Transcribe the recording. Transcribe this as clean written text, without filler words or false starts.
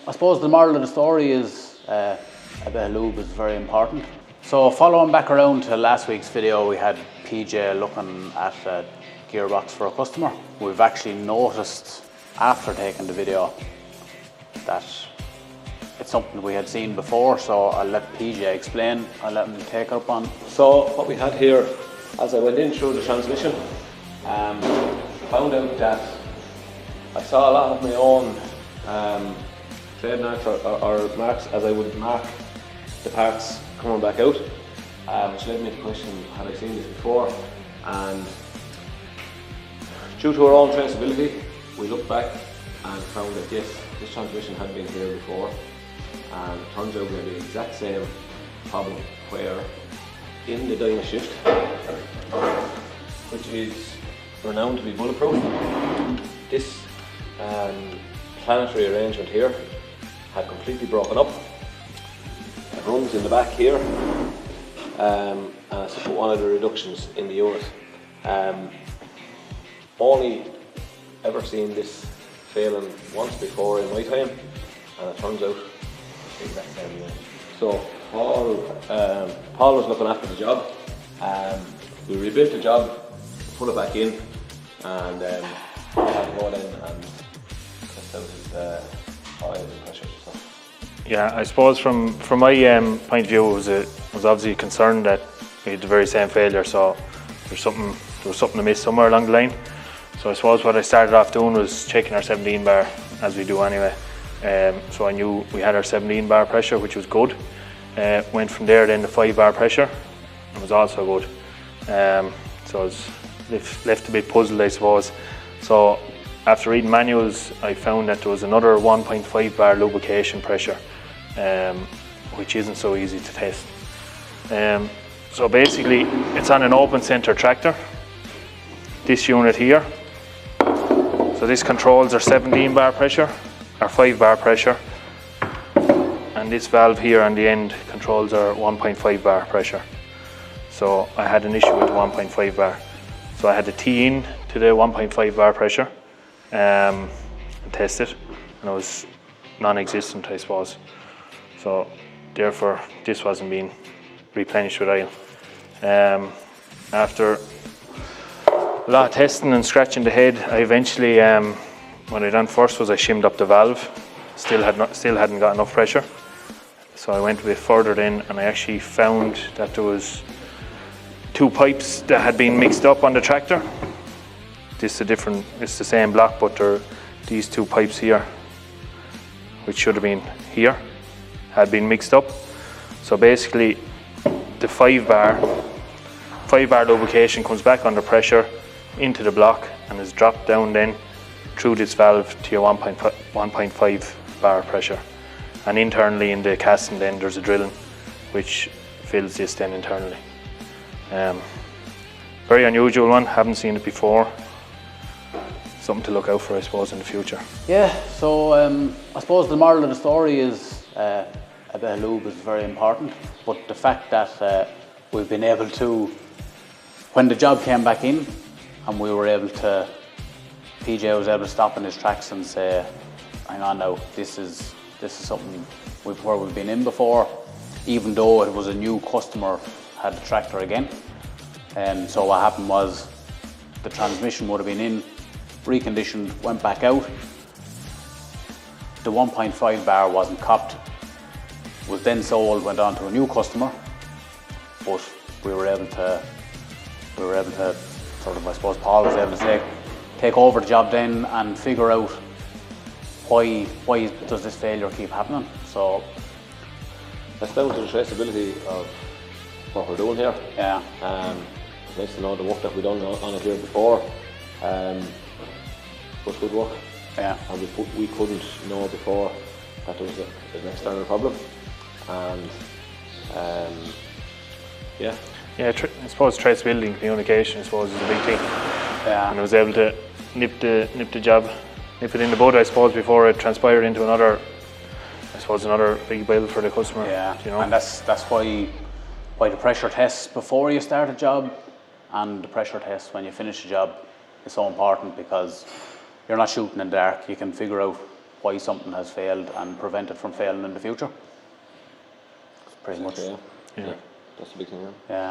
I suppose the moral of the story is a bit of lube is very important. So following back around to last week's video, we had PJ looking at a gearbox for a customer. We've actually noticed after taking the video that it's something we had seen before, so I'll let PJ explain. I'll let him take it up on. So what we had here, as I went in through the transmission, found out that I saw a lot of my own trademarks or marks as I would mark the parts coming back out, which led me to question, had I seen this before? And due to our own traceability, we looked back and found that yes, this transmission had been here before, and it turns out we had the exact same problem where in the dyno shift, which is renowned to be bulletproof, this planetary arrangement here had completely broken up. It runs in the back here, and it's one of the reductions in the unit. Only ever seen this failing once before in my time, and it turns out the exact same unit. So Paul was looking after the job. We rebuilt the job, put it back in, and we had to go in and test out his oil and pressure and stuff. Yeah, I suppose from my point of view, it was obviously a concern that we had the very same failure, so there was something to miss somewhere along the line. So I suppose what I started off doing was checking our 17 bar, as we do anyway. So I knew we had our 17 bar pressure, which was good. Went from there then to 5 bar pressure, and was also good. So I was left a bit puzzled, I suppose. So after reading manuals, I found that there was another 1.5 bar lubrication pressure, which isn't so easy to test. So basically, it's on an open center tractor, this unit here. So this controls our 17 bar pressure, our 5 bar pressure, and this valve here on the end controls our 1.5 bar pressure. So I had an issue with the 1.5 bar. So I had to tee in to the 1.5 bar pressure and test it, and it was non-existent, I suppose. So therefore this wasn't being replenished with oil. After a lot of testing and scratching the head, I eventually, what I done first was I shimmed up the valve. Still hadn't got enough pressure. So I went a bit further then, and I actually found that there was 2 pipes that had been mixed up on the tractor. It's the same block, but there are these 2 pipes here, which should have been here, had been mixed up. So basically, the 5 bar lubrication comes back under pressure into the block and is dropped down then through this valve to your 1.5 bar pressure. And internally in the casting then there's a drilling which fills this then internally. Very unusual one, haven't seen it before. Something to look out for, I suppose, in the future. Yeah, so I suppose the moral of the story is a bit of lube is very important, but the fact that we've been able to, when the job came back in and we were able to, PJ was able to stop in his tracks and say, hang on now, this is something where we've been in before, even though it was a new customer had the tractor again. And so what happened was the transmission would have been in, reconditioned, went back out. The 1.5 bar wasn't copped, was then sold, went on to a new customer, but we were able to sort of, I suppose Paul was able to take over the job then and figure out why does this failure keep happening. So that's down to the traceability of what we're doing here. Yeah. It's nice to know the work that we've done on it here before. Was good work. Yeah. And we couldn't know before that there was an external problem. And yeah. Yeah, I suppose traceability and communication, I suppose, is a big thing. Yeah. And I was able to nip the job, nip it in the bud, I suppose, before it transpired into another big bill for the customer. Yeah. You know? And that's why the pressure tests before you start a job and the pressure tests when you finish a job is so important, because you're not shooting in the dark. You can figure out why something has failed and prevent it from failing in the future. It's pretty much. Yeah. That's the big thing. Yeah. Yeah.